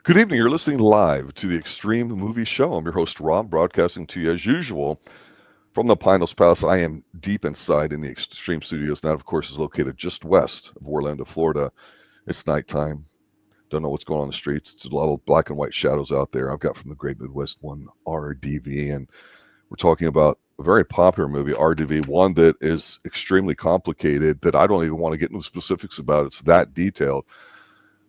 Good evening. You're listening live to the Extreme Movie Show. I'm your host, Rob, broadcasting to you as usual from the Pinellas Palace. I am deep inside in the Extreme Studios. That, of course, is located just west of Orlando, Florida. It's nighttime. Don't know what's going on in the streets. It's a lot of black and white shadows out there. I've got from the Great Midwest one, RDV, and we're talking about a very popular movie, RDV, one that is extremely complicated that I don't even want to get into the specifics about. It's that detailed.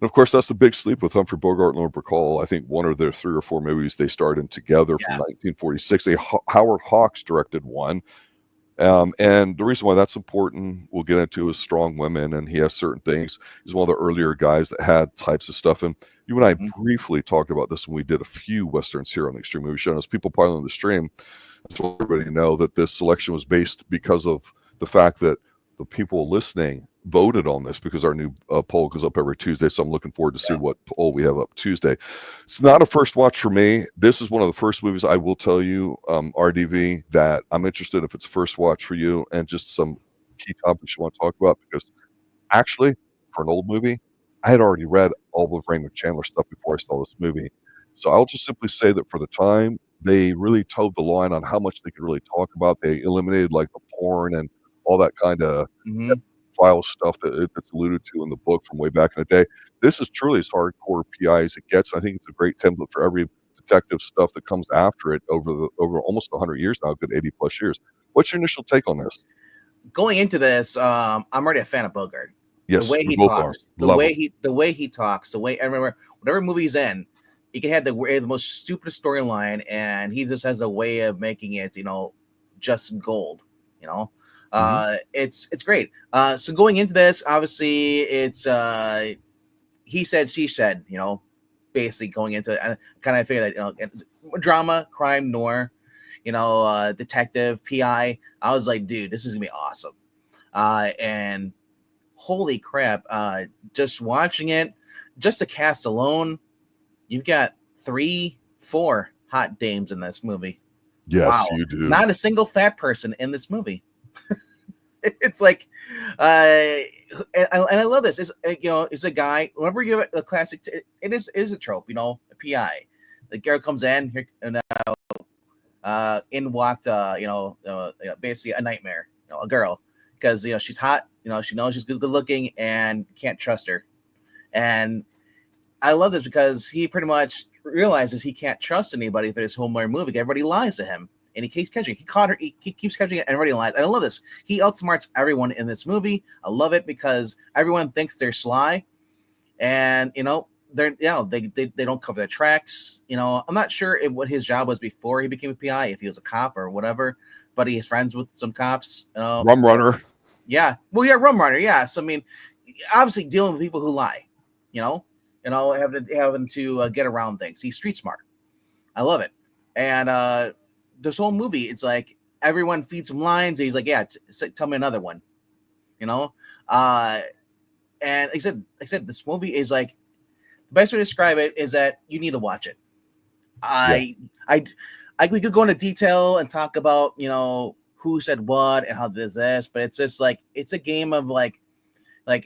And of course, that's The Big Sleep with Humphrey Bogart and Bacall. I think one of their 3 or 4 movies they starred in together from 1946. Howard Hawks directed one. And the reason why that's important, we'll get into, is strong women, and he has certain things. He's one of the earlier guys that had types of stuff. And you and I briefly talked about this when we did a few Westerns here on the Extreme Movie Show. And as people piling on the stream, I just want everybody to know that this selection was based because of the fact that the people listening voted on this, because our new poll goes up every Tuesday. So I'm looking forward to see what poll we have up Tuesday. It's not a first watch for me. This is one of the first movies, I will tell you, RDV, that I'm interested if it's a first watch for you, and just some key topics you want to talk about, because actually, for an old movie, I had already read all the Raymond Chandler stuff before I saw this movie. So I'll just simply say that for the time, they really towed the line on how much they could really talk about. They eliminated like the porn and all that kind of file stuff that's alluded to in the book from way back in the day. This is truly as hardcore PI as it gets. I think it's a great template for every detective stuff that comes after it over almost 100 years now, a good 80 plus years. What's your initial take on this? Going into this, I'm already a fan of Bogart. Yes, the way he talks, the way he talks, the way I remember whatever movie he's in, he can have the most stupid storyline, and he just has a way of making it, just gold. It's great. So going into this, obviously, it's he said, she said. Basically going into it, and kind of figured that drama, crime, noir, detective, PI. I was like, dude, this is gonna be awesome. And holy crap! Just watching it, just the cast alone, you've got 3, 4 hot dames in this movie. Yes, wow. You do. Not a single fat person in this movie. It's like, and I love this. It's a guy. Whenever you have a classic, it is a trope. A PI. The girl comes in here, and in walked, basically a nightmare. A girl, because she's hot. She knows she's good looking, and can't trust her. And I love this because he pretty much realizes he can't trust anybody through this whole movie. Everybody lies to him. And he keeps catching it. He caught her. He keeps catching it, and everybody lies. And I love this. He outsmarts everyone in this movie. I love it because everyone thinks they're sly, and they don't cover their tracks. I'm not sure what his job was before he became a PI, if he was a cop or whatever. But he is friends with some cops. Rum runner. Yeah. Well, yeah, rum runner. Yeah. So I mean, obviously dealing with people who lie. Having to get around things. He's street smart. I love it. And this whole movie, it's like everyone feeds him lines. And he's like, yeah, tell me another one, and like I said, this movie is like, the best way to describe it is that you need to watch it. We could go into detail and talk about, who said what and how this, but it's just like, it's a game of like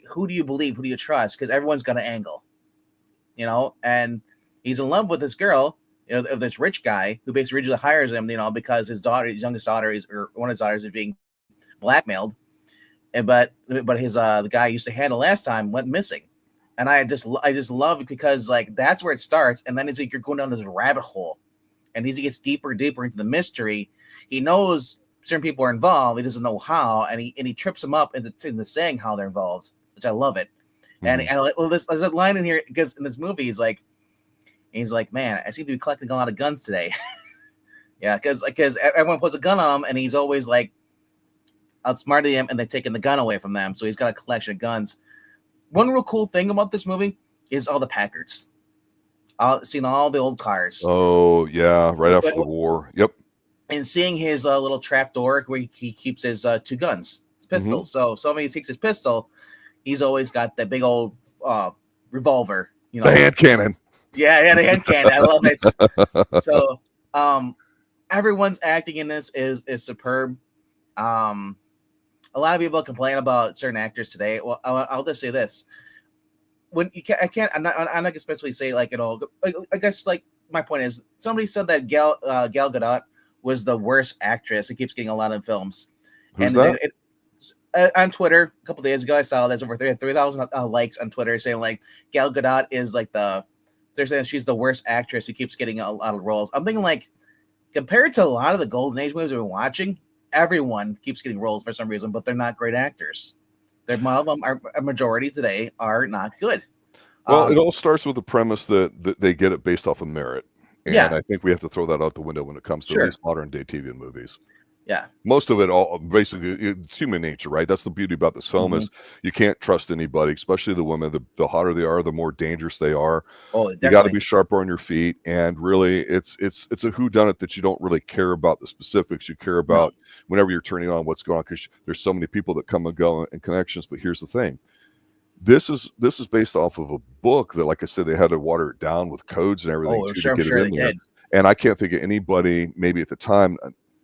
who do you believe? Who do you trust? Because everyone's got an angle, and he's in love with this girl, of this rich guy who basically originally hires him, because his youngest daughter or one of his daughters is being blackmailed. But his the guy he used to handle last time went missing. And I just love it because like that's where it starts. And then it's like you're going down this rabbit hole. And as he gets deeper and deeper into the mystery, he knows certain people are involved. He doesn't know how, and he trips them up into saying how they're involved, which I love it. And there's a line in here because in this movie he's like, man, I seem to be collecting a lot of guns today. Yeah, because everyone puts a gun on him, and he's always like outsmarting them, and they're taking the gun away from them. So he's got a collection of guns. One real cool thing about this movie is all the Packards. Seeing all the old cars. Oh yeah, right after the war. Yep. And seeing his little trap door where he keeps his 2 guns, his pistols. So when he takes his pistol, he's always got that big old revolver. The hand cannon. Yeah, the hand cannon. I love it. So, everyone's acting in this is superb. A lot of people complain about certain actors today. Well, I'll just say this: when you can't, I'm not gonna especially say like I guess like my point is somebody said that Gal Gadot was the worst actress. It keeps getting a lot of films. Who's And that? On Twitter a couple days ago, I saw there's over 3,000 likes on Twitter saying like Gal Gadot is like they're saying she's the worst actress who keeps getting a lot of roles. I'm thinking like compared to a lot of the Golden Age movies we've been watching, everyone keeps getting roles for some reason, but they're not great actors. A lot of them are a majority today are not good. Well, it all starts with the premise that they get it based off of merit. And Yeah. I think we have to throw that out the window when it comes to at least modern day TV and movies. Yeah. Most of it all basically it's human nature, right? That's the beauty about this film is you can't trust anybody, especially the women. The hotter they are, the more dangerous they are. Oh, you got to be sharper on your feet. And really it's a whodunit that you don't really care about the specifics. You care about whenever you're turning on what's going on, because there's so many people that come and go and connections. But here's the thing. This is based off of a book that, like I said, they had to water it down with codes and everything to get it in there. And I can't think of anybody, maybe at the time,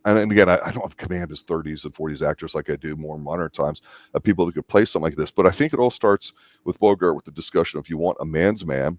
and again, I don't have command as 30s and 40s actors like I do more modern times, of people that could play something like this. But I think it all starts with Bogart, with the discussion of you want a man's man,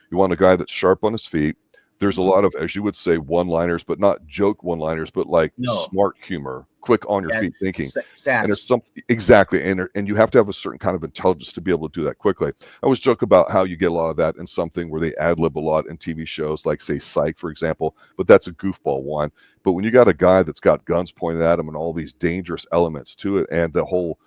you want a guy that's sharp on his feet. There's a lot of, as you would say, one-liners, but not joke one-liners, but like smart humor, quick on your feet thinking. And it's something exactly, and you have to have a certain kind of intelligence to be able to do that quickly. I always joke about how you get a lot of that in something where they ad-lib a lot in TV shows, like say Psych, for example, but that's a goofball one. But when you got a guy that's got guns pointed at him and all these dangerous elements to it, and the whole,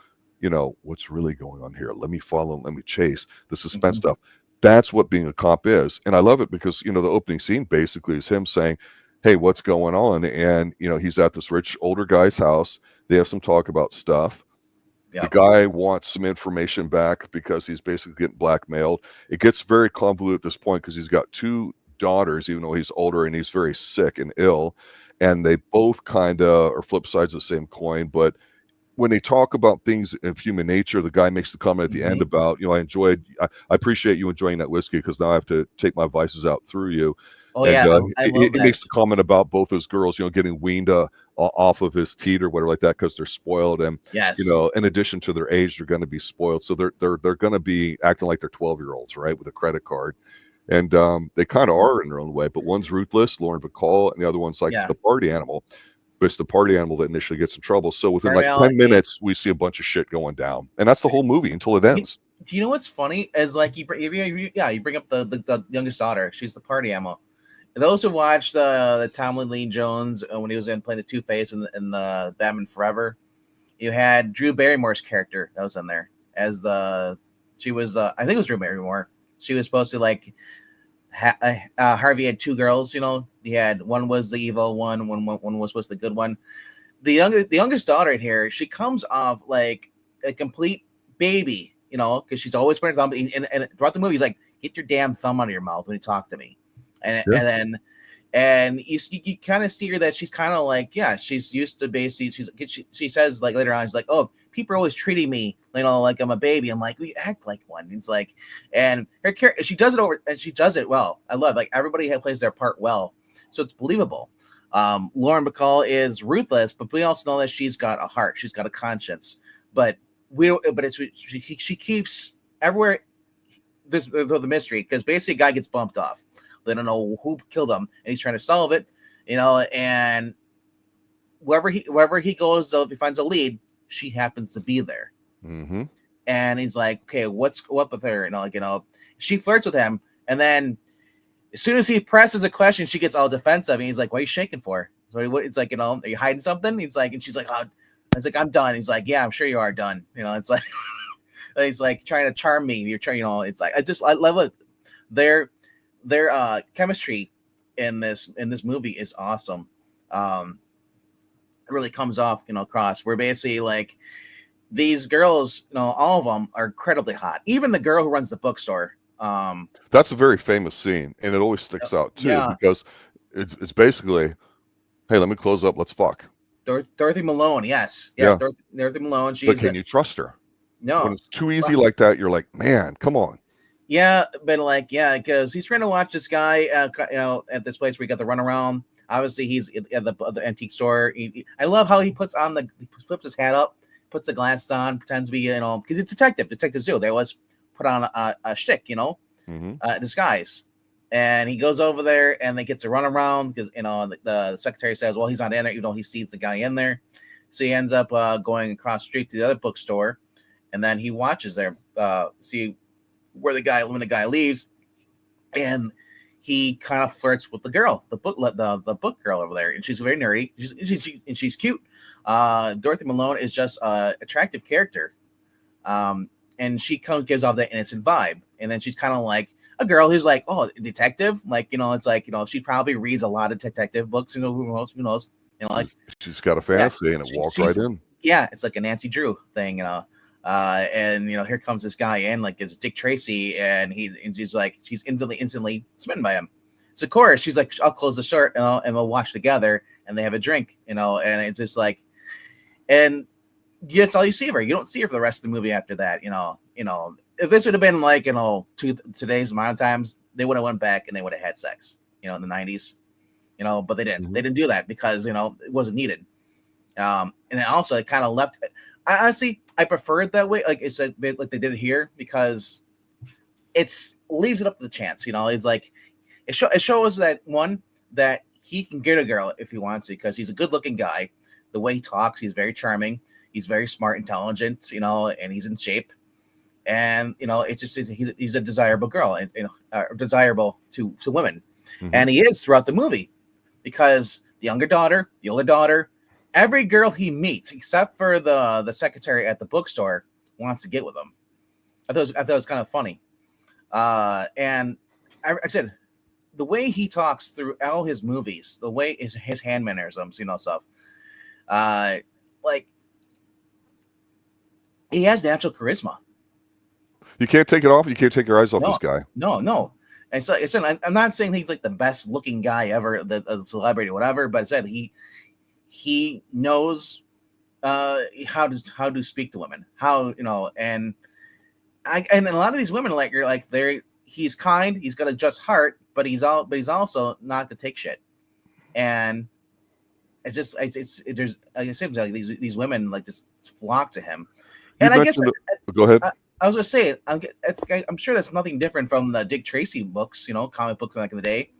what's really going on here? Let me follow, let me chase, the suspense stuff. That's what being a cop is. And I love it because, the opening scene basically is him saying, hey, what's going on? And, he's at this rich older guy's house. They have some talk about stuff. The guy wants some information back because he's basically getting blackmailed. It gets very convoluted at this point because he's got two daughters, even though he's older and he's very sick and ill. And they both kind of are flip sides of the same coin. But when they talk about things of human nature, the guy makes the comment at the end about, I appreciate you enjoying that whiskey because now I have to take my vices out through you. Oh, and, I he makes the comment about both those girls, getting weaned off of his teat or whatever like that because they're spoiled. And, in addition to their age, they're going to be spoiled. So they're going to be acting like they're 12-year-olds, right, with a credit card. And they kind of are in their own way. But one's ruthless, Lauren Bacall, and the other one's like the party animal. But it's the party animal that initially gets in trouble. So within like 10 minutes, we see a bunch of shit going down. And that's the whole movie until it ends. Do you know what's funny? Is like you bring up the youngest daughter. She's the party animal. And those who watched the Tommy Lee Jones when he was playing the Two-Face in the Batman Forever, you had Drew Barrymore's character that was in there as I think it was Drew Barrymore. She was supposed to like Harvey had two girls, he had one was the evil one was supposed to be the good one. The youngest daughter in here, she comes off like a complete baby, because she's always putting her thumb, and throughout the movie he's like, get your damn thumb out of your mouth when you talk to me. And you kind of see her that she's kind of like, she's used to basically she says like later on, she's like, oh, people are always treating me like I'm a baby. I'm like, we act like one. It's like, and her character, she does it well. I love like everybody plays their part well, so it's believable. Lauren Bacall is ruthless, but we also know that she's got a heart, she's got a conscience. But she keeps everywhere the mystery, because basically a guy gets bumped off. They don't know who killed him, and he's trying to solve it. And wherever he goes, if he finds a lead, she happens to be there. Mm-hmm. And he's like, okay, what's up with her? She flirts with him, and then as soon as he presses a question, she gets all defensive. And he's like, what are you shaking for? So it's like, are you hiding something? He's like, and she's like, oh. I was like, I'm done. He's like, yeah, I'm sure you are done. It's like, he's like trying to charm me. You're trying, it's like, I love it. Their chemistry in this movie is awesome. It really comes off, across. We're basically like these girls, all of them are incredibly hot. Even the girl who runs the bookstore. That's a very famous scene, and it always sticks out too because it's basically, hey, let me close up, let's fuck. Dorothy Malone, yes, Dorothy Malone. But can you trust her? No, when it's too easy like that, you're like, man, come on. Yeah, but because he's trying to watch this guy, at this place where he got the runaround. Obviously, he's at the antique store. I love how he flips his hat up, puts the glasses on, pretends to be, because he's a detective. Detectives do. They always put on a shtick, Mm-hmm. disguise. And he goes over there and they get to run around because the secretary says, well, he's not in there, even though he sees the guy in there. So he ends up going across the street to the other bookstore, and then he watches there, see where when the guy leaves, and he kind of flirts with the girl, the book girl over there, and she's very nerdy, she's cute. Dorothy Malone is just an attractive character, and she gives off that innocent vibe, and then she's kind of like a girl who's like, oh, a detective, like, it's like, she probably reads a lot of detective books, who knows, like she's got a fantasy, and it walks right in. Yeah, it's like a Nancy Drew thing, and here comes this guy in, like, it's Dick Tracy, and she's like, she's instantly smitten by him. So of course she's like, I'll close the store, and we'll watch together, and they have a drink, and it's just like, and that's all you see of her. You don't see her for the rest of the movie after that. If this would have been like, today's modern times, they would have went back and they would have had sex, in the 90s, but they didn't. Mm-hmm. They didn't do that because, it wasn't needed. And it also kind of left. I honestly, I prefer it that way. Like I said, like they did it here, because leaves it up to the chance. It's like, it shows that that he can get a girl if he wants to, because he's a good looking guy. The way he talks, he's very charming. He's very smart, intelligent, and he's in shape. And, it's just, he's a desirable girl, and, desirable to women. Mm-hmm. And he is throughout the movie, because the younger daughter, the older daughter, every girl he meets, except for the secretary at the bookstore, wants to get with him. I thought it was kind of funny. And I said, the way he talks through all his movies, the way his hand mannerisms, stuff, like, he has natural charisma. You can't take it off. You can't take your eyes off this guy. No. And so I'm not saying he's like the best looking guy ever, a celebrity or whatever, but I said he knows how to speak to women, and a lot of these women, like, you're like, he's kind, he's got a just heart, but he's also not to take shit. And it's just there's, like I said, like, these women like just flock to him. And I guess go ahead. I was gonna say, I'm sure that's nothing different from the Dick Tracy books, comic books back in the day.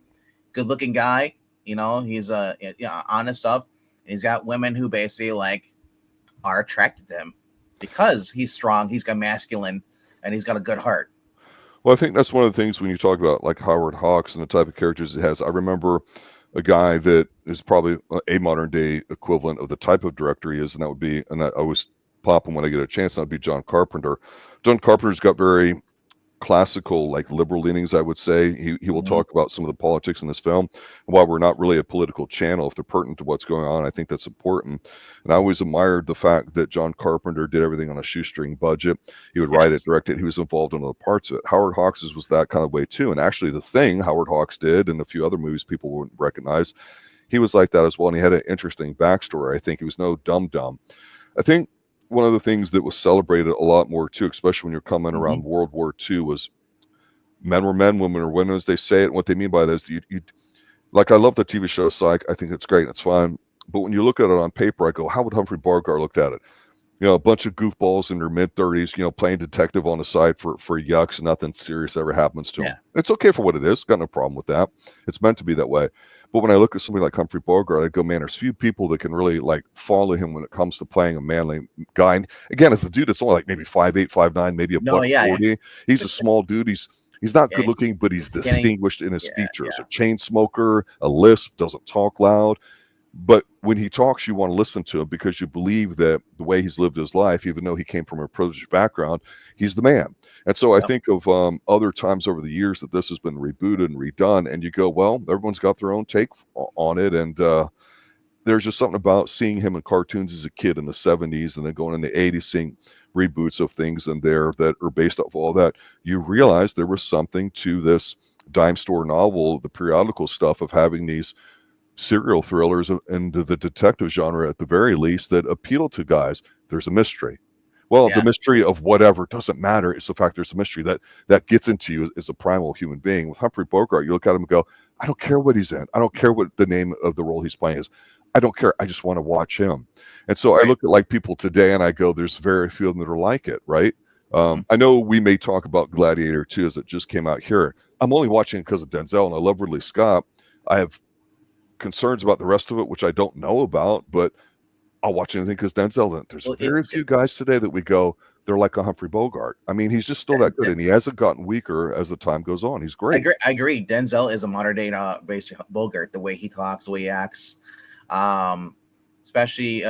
Good looking guy, he's honest stuff. And he's got women who basically like are attracted to him because he's strong, he's got masculine, and he's got a good heart. Well, I think that's one of the things when you talk about like Howard Hawks and the type of characters it has. I remember a guy that is probably a modern day equivalent of the type of director he is, and that would be, and I always pop him when I get a chance, that would be John Carpenter. John Carpenter's got very classical, like liberal leanings, I would say. He will talk about some of the politics in this film. And while we're not really a political channel, if they're pertinent to what's going on, I think that's important. And I always admired the fact that John Carpenter did everything on a shoestring budget. He would write it, direct it. He was involved in other parts of it. Howard Hawks was that kind of way too. And actually the Thing, Howard Hawks did, and a few other movies people wouldn't recognize, he was like that as well. And he had an interesting backstory. I think he was no dum-dum. I think one of the things that was celebrated a lot more too, especially when you're coming around World War II, was men were men, women were women, as they say it. And what they mean by that is, you like, I love the TV show Psych. I think it's great. It's fine. But when you look at it on paper, I go, how would Humphrey Bogart looked at it? A bunch of goofballs in their mid-30s, playing detective on the side for yucks, and nothing serious ever happens to them. It's okay for what it is. Got no problem with that. It's meant to be that way. But when I look at somebody like Humphrey Bogart, I go, man, there's few people that can really like follow him when it comes to playing a manly guy. And again, it's a dude that's only like maybe 5'8", 5'9", maybe a buck 40. He's a small dude. He's not good looking, but he's distinguished in his features. A chain smoker, a lisp, doesn't talk loud. But when he talks, you want to listen to him because you believe that the way he's lived his life, even though he came from a privileged background, he's the man. And so I think of other times over the years that this has been rebooted and redone, and you go, well, everyone's got their own take on it. And there's just something about seeing him in cartoons as a kid in the 70s and then going in the 80s, seeing reboots of things in there that are based off all that. You realize there was something to this dime store novel, the periodical stuff of having these serial thrillers and the detective genre at the very least that appeal to guys. There's a mystery. Well, the mystery of whatever doesn't matter. It's the fact there's a mystery that gets into you as a primal human being. With Humphrey Bogart, you look at him and go, I don't care what he's in. I don't care what the name of the role he's playing is. I don't care. I just want to watch him. And so I look at like people today and I go, there's very few of them that are like it, right? I know we may talk about Gladiator 2 as it just came out here. I'm only watching it because of Denzel, and I love Ridley Scott. I have concerns about the rest of it, which I don't know about, but I'll watch anything because Denzel in it. There's very few guys today that we go, they're like a Humphrey Bogart. I mean, he's just still that good, and he hasn't gotten weaker as the time goes on. He's great. I agree. Denzel is a modern day based Bogart, the way he talks, the way he acts. Especially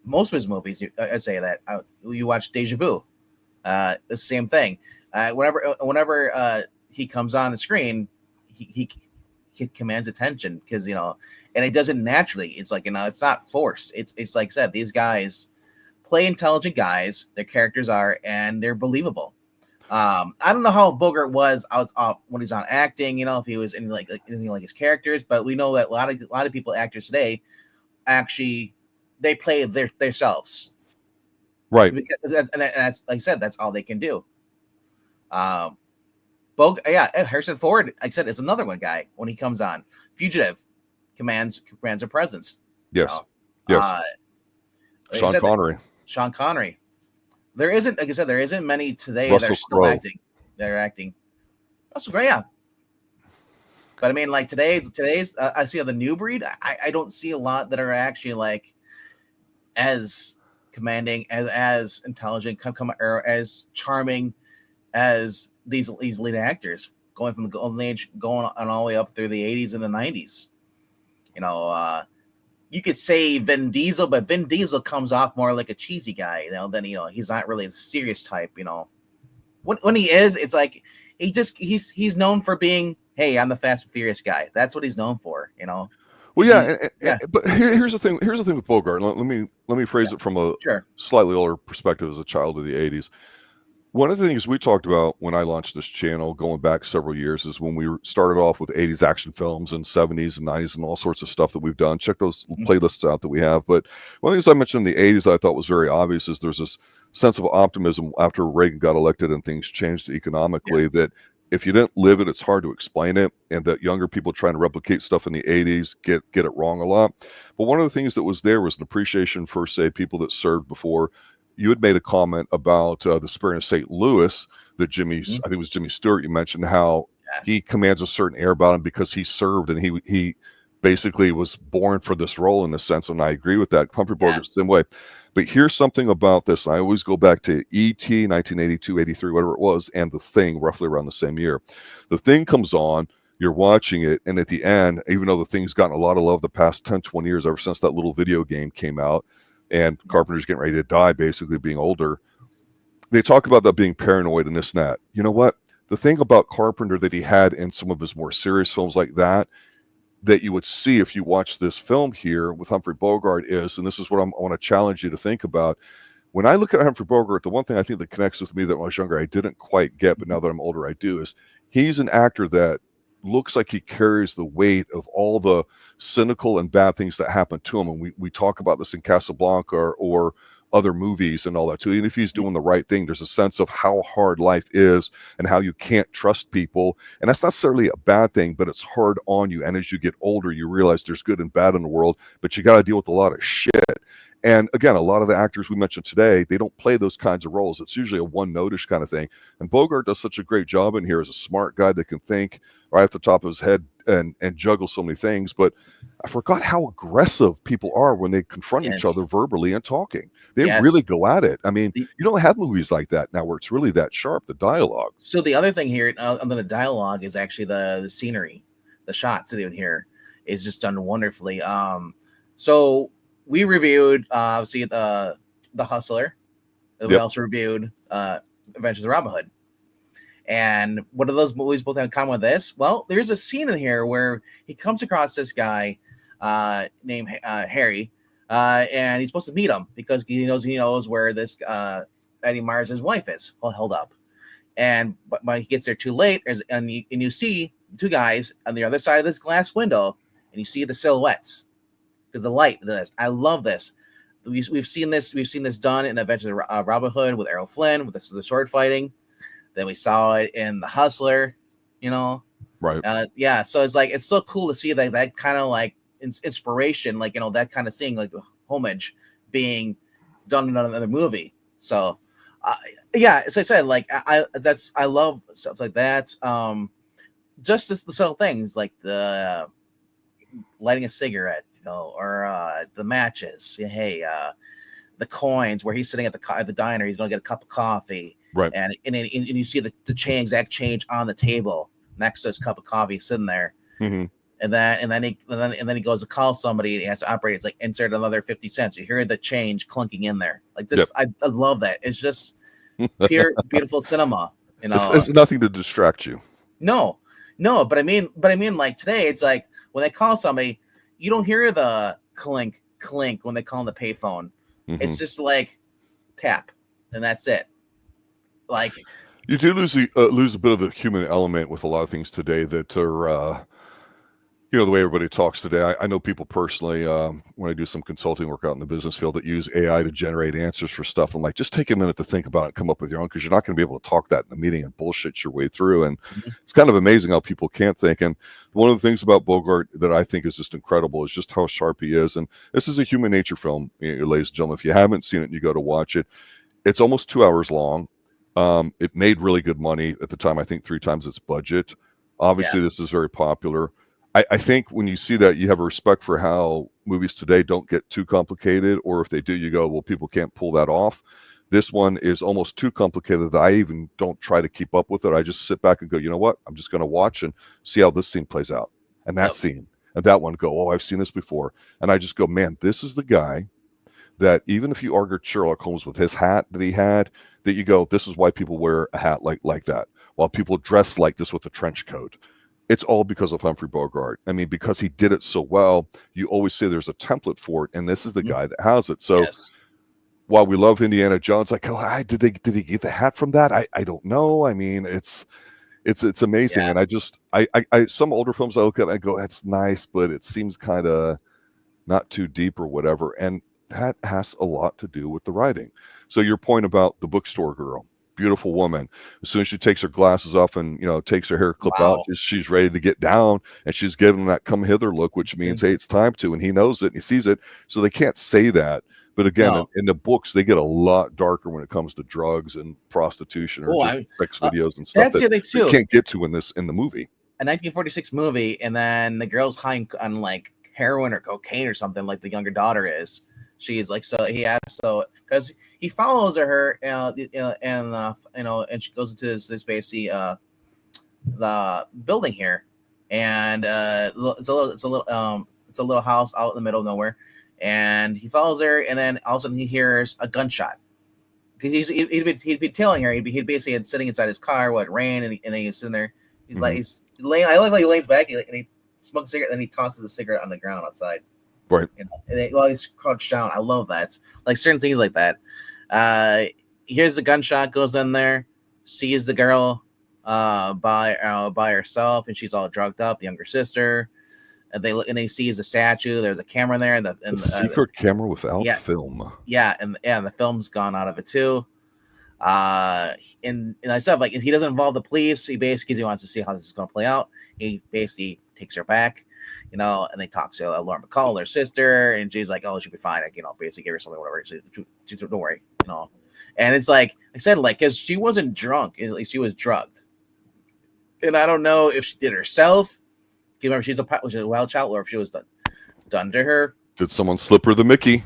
most of his movies, I'd say that. You watch Deja Vu. The same thing. Whenever he comes on the screen, he commands attention because and it does it naturally. It's like it's not forced. It's like I said, these guys play intelligent guys. Their characters are, and they're believable. I don't know how Bogart was out when he's on acting. If he was in like anything like his characters, but we know that a lot of people, actors today, actually they play themselves. Right. And that's, like I said, that's all they can do. Harrison Ford, like I said, is another one guy. When he comes on, Fugitive commands a presence. Yes. Yes. Sean Connery. There isn't, like I said, there isn't many today Russell that are still Crowe. acting. They're acting. Russell Crowe, yeah. But I mean, like today's, I see the new breed. I don't see a lot that are actually like as commanding, as intelligent, or as charming as these lead actors, going from the golden age, going on all the way up through the 80s and the 90s. You could say Vin Diesel, but Vin Diesel comes off more like a cheesy guy, than he's not really a serious type. When he is, it's like he's known for being, hey, I'm the Fast and Furious guy. That's what he's known for. Well, yeah, but here's the thing. Here's the thing with Bogart. Let me phrase it from a slightly older perspective as a child of the 80s. One of the things we talked about when I launched this channel going back several years is when we started off with 80s action films and 70s and 90s and all sorts of stuff that we've done. Check those playlists out that we have. But one of the things I mentioned in the 80s I thought was very obvious is there's this sense of optimism after Reagan got elected and things changed economically that if you didn't live it, it's hard to explain it, and that younger people trying to replicate stuff in the 80s get it wrong a lot. But one of the things that was there was an appreciation for, say, people that served before. You had made a comment about the Spirit of St. Louis that I think it was Jimmy Stewart, you mentioned how he commands a certain air about him because he served and he basically was born for this role in a sense, and I agree with that. Humphrey Bogart the same way. But here's something about this. I always go back to E.T., 1982, 83, whatever it was, and The Thing, roughly around the same year. The Thing comes on, you're watching it, and at the end, even though The Thing's gotten a lot of love the past 10, 20 years, ever since that little video game came out, and Carpenter's getting ready to die, basically being older, they talk about that being paranoid and this and that. You know what? The thing about Carpenter that he had in some of his more serious films like that you would see if you watch this film here with Humphrey Bogart is, and this is what I want to challenge you to think about. When I look at Humphrey Bogart, the one thing I think that connects with me that when I was younger I didn't quite get, but now that I'm older I do, is he's an actor that looks like he carries the weight of all the cynical and bad things that happen to him. And we talk about this in Casablanca or other movies and all that too. And if he's doing the right thing, there's a sense of how hard life is and how you can't trust people. And that's not necessarily a bad thing, but it's hard on you. And as you get older, you realize there's good and bad in the world, but you got to deal with a lot of shit. And again, a lot of the actors we mentioned today, they don't play those kinds of roles. It's usually a one-notish kind of thing. And Bogart does such a great job in here as a smart guy that can think right off the top of his head and juggle so many things. But I forgot how aggressive people are when they confront each other verbally and talking. They really go at it. I mean, you don't have movies like that now where it's really that sharp, the dialogue. So the other thing here under the dialogue is actually the scenery, the shots in here is just done wonderfully. So we reviewed obviously the Hustler. We also reviewed Adventures of Robin Hood. And what do those movies both have in common with this? Well, there's a scene in here where he comes across this guy named Harry, and he's supposed to meet him because he knows where this Eddie Myers' wife is held up. And but he gets there too late, and you see two guys on the other side of this glass window, and you see the silhouettes. Because the light, I love this. We've seen this done in Adventures of Robin Hood with Errol Flynn with the sword fighting. Then we saw it in The Hustler, right? So it's like it's so cool to see that kind of like inspiration, like that kind of thing, like homage being done in another movie. So Yeah, as I said, like I love stuff like that. Just the subtle things like the lighting a cigarette, or the matches. Hey, the coins where he's sitting at the diner, he's gonna get a cup of coffee, Right. and you see the exact change on the table next to his cup of coffee sitting there. Mm-hmm. And then he goes to call somebody and he has to operate. It's like insert another 50 cents. You hear the change clunking in there. Like this, Yep. I love that. It's just pure beautiful cinema. It's nothing to distract you. No, but I mean, like today, it's like when they call somebody, you don't hear the clink when they call on the payphone. Mm-hmm. It's just like tap, and that's it. Like you do lose a bit of the human element with a lot of things today that are. The way everybody talks today, I know people personally, when I do some consulting work out in the business field, that use AI to generate answers for stuff. I'm like, just take a minute to think about it and come up with your own, because you're not going to be able to talk that in a meeting and bullshit your way through. And it's kind of amazing how people can't think. And one of the things about Bogart that I think is just incredible is just how sharp he is. And this is a human nature film, ladies and gentlemen. If you haven't seen it and you go to watch it, it's almost 2 hours long. It made really good money at the time, I think 3 times its budget. Obviously, This is very popular. I think when you see that, you have a respect for how movies today don't get too complicated, or if they do, you go, well, people can't pull that off. This one is almost too complicated that I even don't try to keep up with it. I just sit back and go, you know what? I'm just going to watch and see how this scene plays out, and that scene, and that one. Go, oh, I've seen this before, and I just go, man, this is the guy that even if you argued Sherlock Holmes with his hat that he had, that you go, this is why people wear a hat like that, while people dress like this with a trench coat. It's all because of Humphrey Bogart. I mean, because he did it so well, you always say there's a template for it, and this is the guy that has it. So while we love Indiana Jones, like, oh, did he get the hat from that? I don't know. I mean, it's amazing. And I some older films I look at and I go, that's nice, but it seems kind of not too deep or whatever. And that has a lot to do with the writing. So your point about the bookstore girl, beautiful woman. As soon as she takes her glasses off and takes her hair clip out, she's ready to get down, and she's giving that come hither look, which means hey, it's time to, and he knows it and he sees it. So they can't say that, but again, in the books they get a lot darker when it comes to drugs and prostitution or sex videos and stuff that's the other thing too. You can't get to in the movie. A 1946 movie, and then the girl's high on like heroin or cocaine or something, like the younger daughter is. She's like, so he has because he follows her, and she goes into this basically the building here, and it's a little house out in the middle of nowhere, and he follows her, and then all of a sudden he hears a gunshot. Because he'd be tailing her. He'd basically sitting inside his car, rain, and then he's sitting there. He's like he's laying. I like how he lays back and he smokes a cigarette, and then he tosses a cigarette on the ground outside. Right. While he's crouched down. I love that. Like certain things like that. Here's the gunshot, goes in there, sees the girl by herself, and she's all drugged up, the younger sister. And they sees the statue. There's a camera in there, and the secret camera without film. Yeah, and the film's gone out of it too. And I said, like, he doesn't involve the police. He wants to see how this is going to play out. He basically takes her back. And they talk to Lauren Bacall, their sister, and she's like, "Oh, she'll be fine." Like, basically give her something, whatever. She don't worry, And it's like I said, like, because she wasn't drunk, at least she was drugged. And I don't know if she did it herself. Remember, she's a wild child, or if she was done to her. Did someone slip her the Mickey?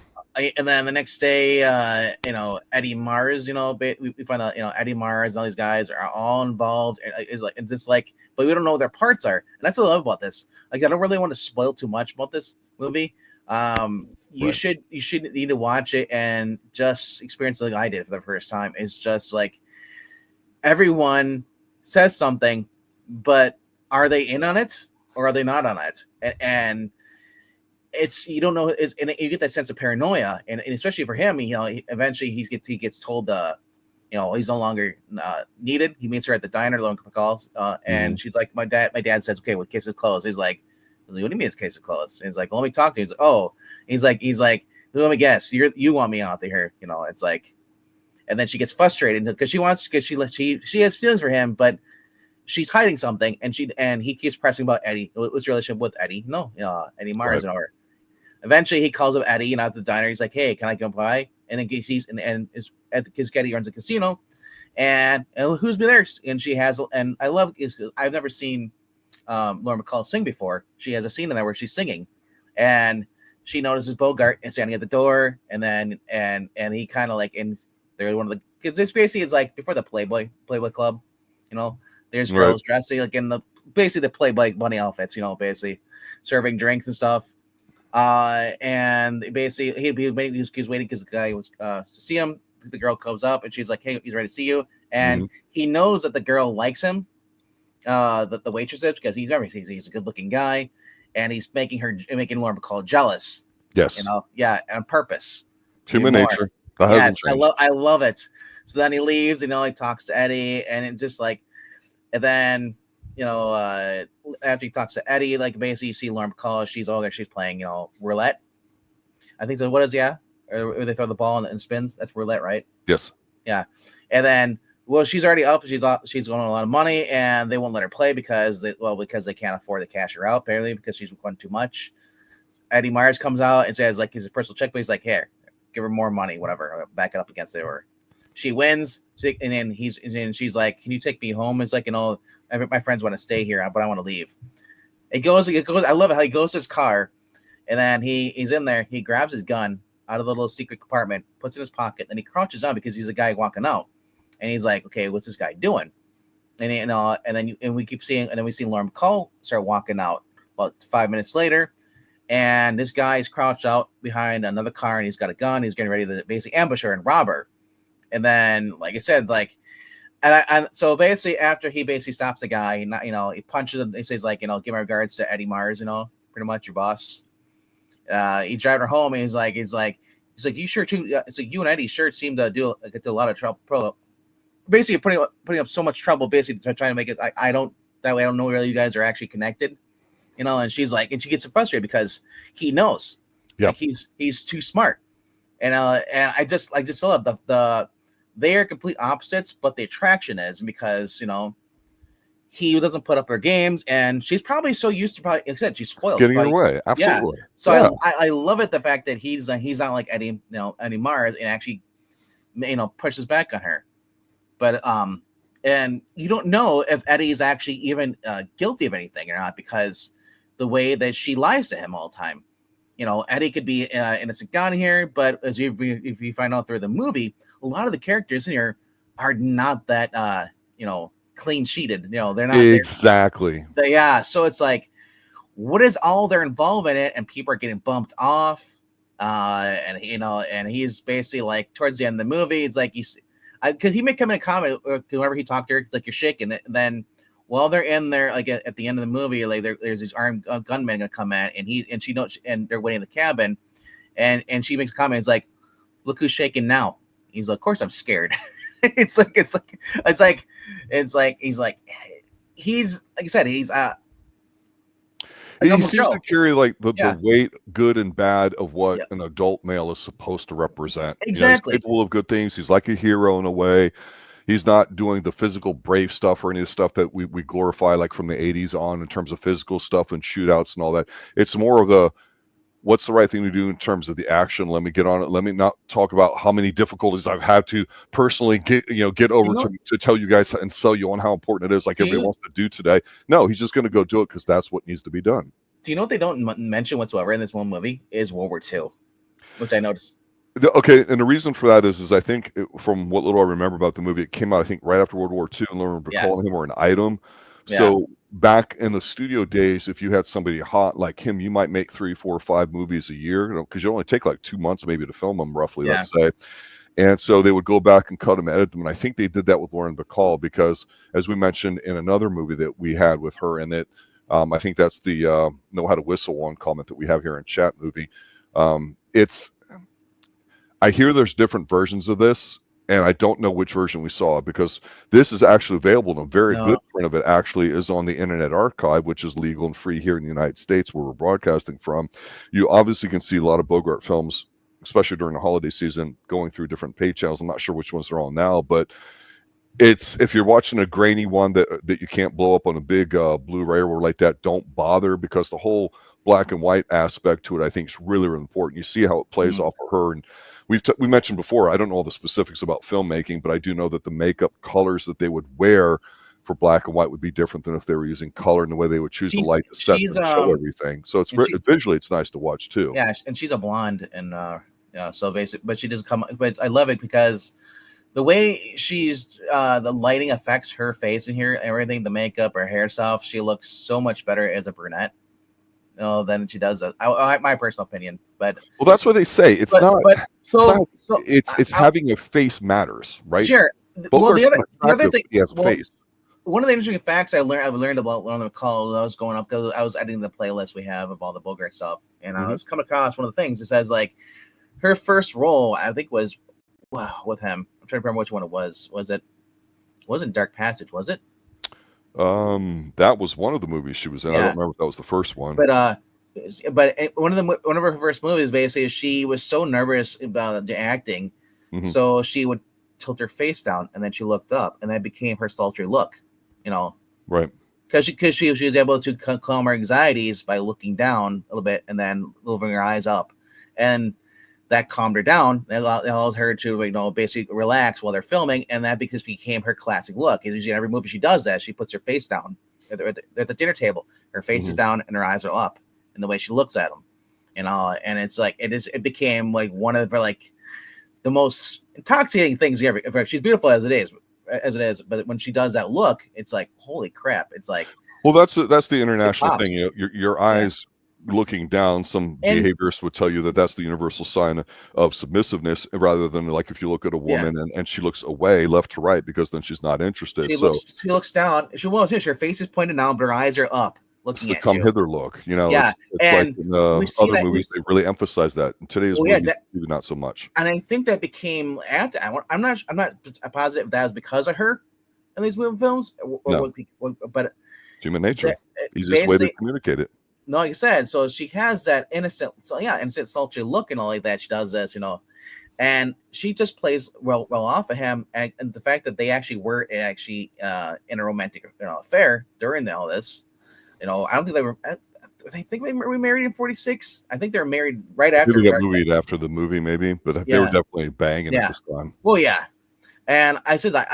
And then the next day, Eddie Mars, we find out, Eddie Mars and all these guys are all involved. And it's just like, but we don't know what their parts are. And that's what I love about this. Like, I don't really want to spoil too much about this movie. You should need to watch it and just experience it like I did for the first time. It's just like everyone says something, but are they in on it or are they not on it? And it's, you don't know, and you get that sense of paranoia, and especially for him, eventually he gets told, he's no longer needed. He meets her at the diner, Lauren Bacall, and she's like, my dad says, okay, well, case is closed. He's like, what do you mean it's case is closed? And he's like, well, let me talk to you. He's like, oh, he's like, let me guess, you want me out there, it's like, and then she gets frustrated because she has feelings for him, but she's hiding something, and he keeps pressing about Eddie. What's your relationship with Eddie? No, Eddie Mars and her. Eventually, he calls up Eddie and at the diner. He's like, "Hey, can I come by?" And then he sees and is at the Eddie runs a casino, and who's be there? And she has, and I love is I've never seen Lauren Bacall sing before. She has a scene in there where she's singing, and she notices Bogart and standing at the door, and then and he kind of like, and they're one of the kids. This basically is like before the Playboy Club, you know. There's girls dressing like in the basically the Playboy bunny outfits, you know, basically serving drinks and stuff. And basically he was waiting because the guy was to see him. The girl comes up and she's like, "Hey, he's ready to see you." And he knows that the girl likes him, the waitress is, because he's a good looking guy, and he's making Lauren Bacall jealous. Yes, you know, on purpose. Human nature. Yes, I love it. So then he leaves, you know, he talks to Eddie, and it just like, and then, you know, after he talks to Eddie, like basically you see Lauren Bacall, she's playing, you know, roulette. I think so. What is or they throw the ball and spins? That's roulette, right? Yes. Yeah. And then, well, she's already up. She's going a lot of money, and they won't let her play because they can't afford to cash her out, apparently, because she's won too much. Eddie Myers comes out and says, like, he's a personal check, but he's like, "Here, give her more money, whatever, back it up against her." She wins, and then she's like, "Can you take me home?" It's like, you know, my friends want to stay here, but I want to leave. It goes. I love it how he goes to his car, and then he's in there. He grabs his gun out of the little secret compartment, puts it in his pocket, then he crouches down because he's a guy walking out, and he's like, "Okay, what's this guy doing?" And we keep seeing, and then we see Lauren Bacall start walking out. About 5 minutes later, and this guy is crouched out behind another car, and he's got a gun. He's getting ready to basically ambush her and rob her. And then, like I said, like, and so basically after he basically stops the guy, you know, he punches him. He says, like, you know, "Give my regards to Eddie Myers, you know, pretty much your boss." He drives her home, and he's like, "You sure too?" It's like, "You and Eddie sure seem to get to a lot of trouble." Basically, putting up so much trouble, basically trying to make it. I don't know whether you guys are actually connected, you know. And she's like, and she gets frustrated because he knows, like, he's too smart, and I just love the they are complete opposites, but the attraction is because, you know, he doesn't put up her games, and she's probably so used to like I said, she's spoiled. Getting her way. Absolutely. Yeah. So I love it, the fact that he's not like Eddie, you know, Eddie Myers, and actually, you know, pushes back on her. But and you don't know if Eddie is actually even guilty of anything or not, because the way that she lies to him all the time. You know, Eddie could be innocent down here, but if you find out through the movie, a lot of the characters in here are not that you know, clean sheeted. You know, they're not exactly. So it's like, what is all their involvement in it? And people are getting bumped off. And you know, and he's basically like towards the end of the movie, it's like because he may come in a comment whenever he talked to her, like, "You're shaking." And then while they're in there, like at the end of the movie, like there's these armed gunmen gonna come in, and they're waiting in the cabin, and she makes a comment. It's like, "Look who's shaking now." He's like, "Of course I'm scared." He's like I said, he seems to carry like the weight, good and bad, of what an adult male is supposed to represent. Exactly. You know, he's capable of good things. He's like a hero in a way. He's not doing the physical brave stuff or any of the stuff that we glorify, like from the 80s on, in terms of physical stuff and shootouts and all that. It's more of the, what's the right thing to do in terms of the action? Let me get on it. Let me not talk about how many difficulties I've had to personally get over to tell you guys and sell you on how important it is, like everybody wants to do today. No, he's just going to go do it because that's what needs to be done. Do you know what they don't mention whatsoever in this one movie is World War II, which I noticed. Okay, and the reason for that is I think from what little I remember about the movie, it came out, I think, right after World War II, and Lauren Bacall and him were an item. So back in the studio days, if you had somebody hot like him, you might make 3, 4, 5 movies a year, because you only take like 2 months maybe to film them, roughly, let's say. And so they would go back and cut them, edit them, and I think they did that with Lauren Bacall because, as we mentioned in another movie that we had with her, and that I think that's the Know How to Whistle one comment that we have here in chat movie. I hear there's different versions of this, and I don't know which version we saw, because this is actually available, and a very good print of it actually is on the Internet Archive, which is legal and free here in the United States where we're broadcasting from. You obviously can see a lot of Bogart films, especially during the holiday season, going through different pay channels. I'm not sure which ones they're on now, but if you're watching a grainy one that you can't blow up on a big Blu-ray or like that, don't bother, because the whole black and white aspect to it, I think, is really, really important. You see how it plays off of her. And we mentioned before, I don't know all the specifics about filmmaking, but I do know that the makeup colors that they would wear for black and white would be different than if they were using color, and the way they would choose to light the sets and show everything. So it's visually, it's nice to watch too. Yeah, and she's a blonde, and so basic, but she does come. But I love it because the way she's the lighting affects her face in here, everything, the makeup, her hair stuff. She looks so much better as a brunette, than she does. My personal opinion, but well, that's what they say. It's having a face matters, right? Sure. Bogart's well, the other thing, he has a face. One of the interesting facts I learned about on the call when I was going up, because I was editing the playlist we have of all the Bogart stuff, and I was coming across one of the things. It says like her first role, I think, was with him. I'm trying to remember which one it was. It wasn't Dark Passage, was it? That was one of the movies she was in. Yeah. I don't remember if that was the first one. But one of her first movies, basically, she was so nervous about the acting, so she would tilt her face down, and then she looked up, and that became her sultry look. Right? Because she was able to calm her anxieties by looking down a little bit and then moving her eyes up, and that calmed her down. It allows her to basically relax while they're filming, and that became her classic look. Usually in every movie she does that. She puts her face down at the dinner table. Her face is down and her eyes are up, and the way she looks at them, and it's like it became like one of her like the most intoxicating things ever. She's beautiful as it is, but when she does that look, it's like, holy crap. It's like, well, that's the international thing. Your eyes looking down, some behaviorists would tell you that that's the universal sign of submissiveness, rather than like if you look at a woman and she looks away left to right, because then she's not interested. She looks down. Her face is pointed down, but her eyes are up. It's the come hither look, it's and like in other movies they really emphasize that. In today's movie, not so much. And I think that became after. I'm not positive if that was because of her in these films, but human nature, easiest way to communicate it. No, like you said, so she has that innocent, sultry look and all like that. She does this, and she just plays well off of him, and the fact that they actually were in a romantic affair during all this. I don't think they were. I think we married in 46. I think they were married right after. They got married after the movie, maybe, but they were definitely banging at this time. Well, yeah, and I said that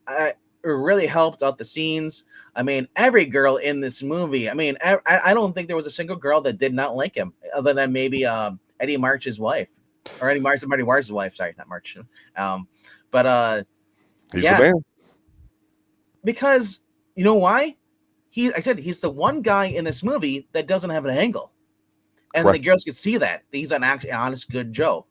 I really helped out the scenes. I mean, every girl in this movie. I mean, I don't think there was a single girl that did not like him, other than maybe Eddie March's wife, or Marty March's wife. Sorry, not March. But he's the man. Because you know why? He's the one guy in this movie that doesn't have an angle, and the girls can see that he's an honest, good Joe.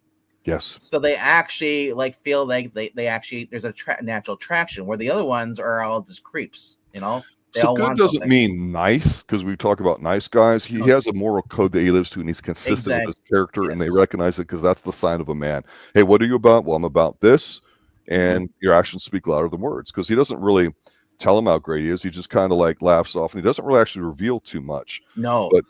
Yes. So they actually feel like they actually there's a natural attraction, where the other ones are all just creeps. They all good want doesn't something. mean nice, because we talk about nice guys. He has a moral code that he lives to, and he's consistent with his character, and they recognize it because that's the sign of a man. Hey, what are you about? Well, I'm about this, and your actions speak louder than words, because he doesn't really tell him how great he is. He just kind of like laughs off, and he doesn't really actually reveal too much. No, but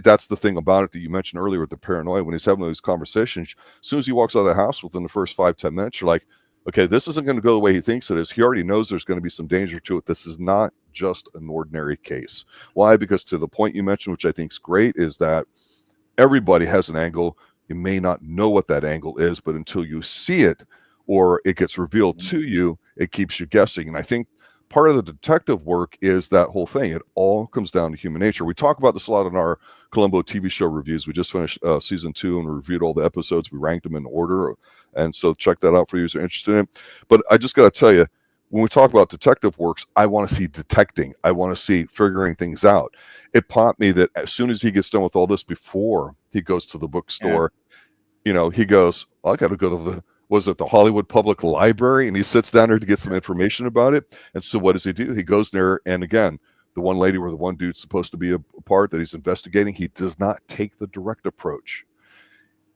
that's the thing about it that you mentioned earlier with the paranoia. When he's having those conversations, as soon as he walks out of the house, within the first 5-10 minutes, you're like, okay, this isn't going to go the way he thinks it is. He already knows there's going to be some danger to it. This is not just an ordinary case. Why? Because to the point you mentioned, which I think is great, is that everybody has an angle. You may not know what that angle is, but until you see it or it gets revealed to you, it keeps you guessing. And I think part of the detective work is that whole thing. It all comes down to human nature. We talk about this a lot in our Columbo TV show reviews. We just finished season 2 and reviewed all the episodes. We ranked them in order. And so check that out for you who are interested in it. But I just got to tell you, when we talk about detective works, I want to see detecting. I want to see figuring things out. It popped me that as soon as he gets done with all this, before he goes to the bookstore, he goes, I got to go to the Hollywood Public Library, and he sits down there to get some information about it. And so what does he do? He goes there, and again, the one lady where the one dude's supposed to be a part that he's investigating, he does not take the direct approach.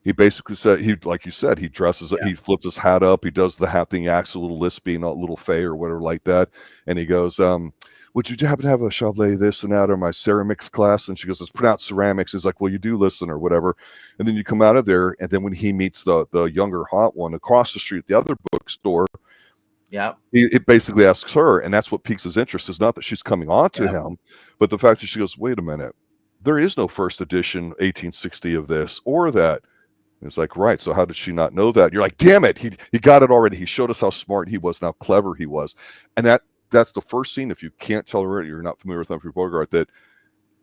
He basically said, like you said, he dresses, he flips his hat up, he does the hat thing, he acts a little lispy, not a little fey or whatever like that. And he goes, would you happen to have a Chauvet this and that, or my ceramics class? And she goes, it's pronounced ceramics. He's like, well, you do listen or whatever. And then you come out of there, and then when he meets the younger hot one across the street at the other bookstore, it basically asks her, and that's what piques his interest, is not that she's coming on to him, but the fact that she goes, wait a minute, there is no first edition 1860 of this or that. And it's like, right, so how did she not know that? You're like, damn it, he got it already. He showed us how smart he was and how clever he was. And that's the first scene, if you can't tell already, you're not familiar with Humphrey Bogart, that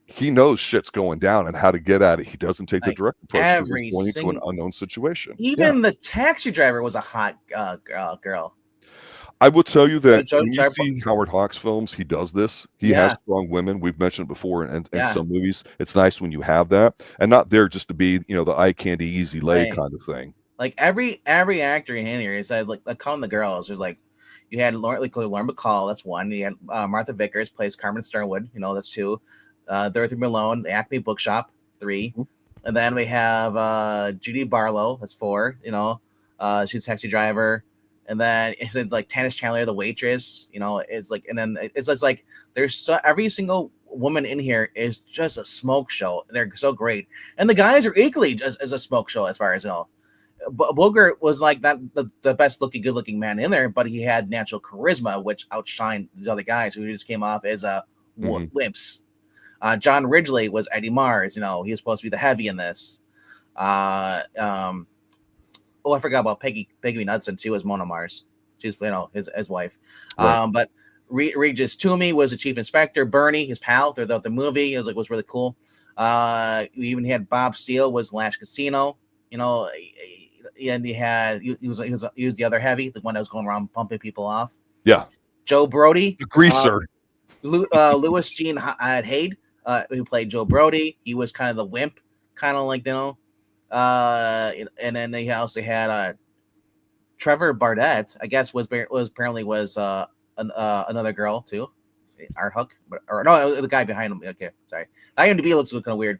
he knows shit's going down and how to get at it. He doesn't take the direct approach because he's going into an unknown situation. Even the taxi driver was a hot girl. I will tell you that when you see Howard Hawks films, he does this. He has strong women. We've mentioned it before in some movies. It's nice when you have that, and not there just to be, the eye candy, easy lay kind of thing. Like every actor in here is like calling the girls. There's like, you had Lauren Bacall, that's one. You had Martha Vickers plays Carmen Starwood, that's two. Dorothy Malone, the Acme Bookshop, 3. Mm-hmm. And then we have Judy Barlow, that's 4. She's a taxi driver. And then it's like Tanis Chandler, the waitress. It's like, and then it's just like there's every single woman in here is just a smoke show. They're so great, and the guys are equally just as a smoke show as far as Bogart was like that the best looking, good looking man in there, but he had natural charisma, which outshined these other guys who just came off as wimps. John Ridgely was Eddie Mars. He was supposed to be the heavy in this. Oh, I forgot about Peggy Knudsen. She was Mona Mars. She's his wife. Right. But Regis Toomey was the chief inspector. Bernie, his pal, throughout the movie, was really cool. We even had Bob Steele was Lash Casino. And he was the other heavy, the one that was going around pumping people off. Yeah. Joe Brody, the greaser. Louis Jean Heydt, who played Joe Brody. He was kind of the wimp, kind of like and then they also had Trevor Bardette, I guess was apparently another girl too, Art Hook, or no, the guy behind him. Okay, sorry, IMDb looks kind of weird,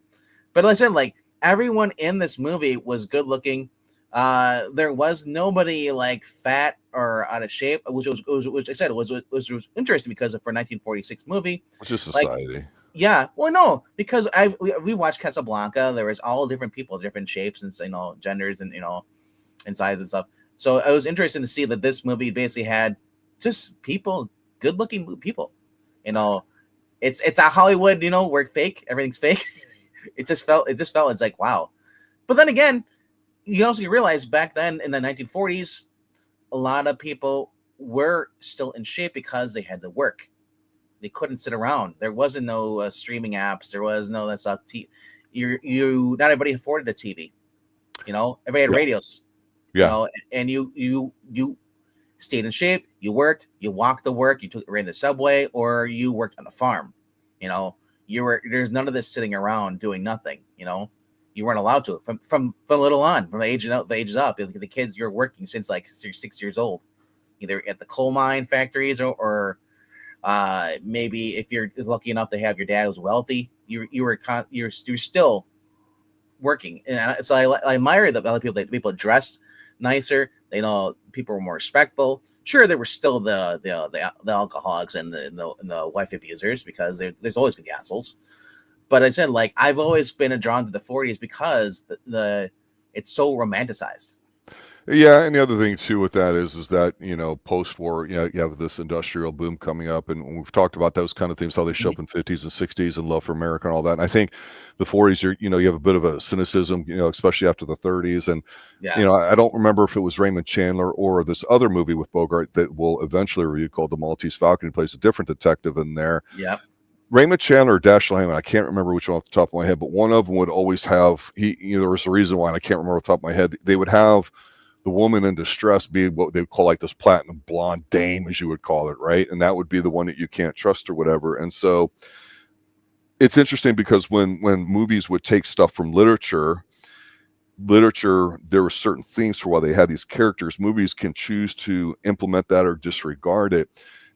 but like I said, like everyone in this movie was good looking. There was nobody like fat or out of shape, which I said was interesting because for a 1946 movie, it's just society. Yeah, well, no, because we watched Casablanca. There was all different people, different shapes and genders and and sizes and stuff. So it was interesting to see that this movie basically had just people, good looking people. It's a Hollywood, where fake, everything's fake. It just felt it's like wow. But then again, you also realize back then in the 1940s, a lot of people were still in shape because they had to work. They couldn't sit around. There wasn't no streaming apps. There was no that stuff. Not everybody afforded a TV. Everybody had radios. Yeah. And you stayed in shape. You worked. You walked to work. You ran the subway, or you worked on a farm. There's none of this sitting around doing nothing. You weren't allowed to from little on, from the ages up. The kids, you're working since like you're 6 years old, either at the coal mine factories or maybe if you're lucky enough to have your dad who's wealthy, you're still working. And so I admire the other people dressed nicer. People were more respectful. Sure, there were still the alcoholics and the wife abusers, because there's always gonna be assholes. But I said, like, I've always been drawn to the 40s because it's so romanticized. Yeah, and the other thing too with that is that post-war, you have this industrial boom coming up, and we've talked about those kind of things, how they show up in 50s and 60s, and love for America and all that. And I think the 40s, you have a bit of a cynicism, especially after the 30s, and I don't remember if it was Raymond Chandler or this other movie with Bogart that we'll eventually review called The Maltese Falcon. He plays a different detective in there. Yeah. Raymond Chandler or Dashiell Hammett, I can't remember which one off the top of my head, but one of them would always have there was a reason why, and I can't remember off the top of my head. They would have the woman in distress be what they would call like this platinum blonde dame, as you would call it, right? And that would be the one that you can't trust or whatever. And so it's interesting because when movies would take stuff from literature, there were certain things for why they had these characters. Movies can choose to implement that or disregard it.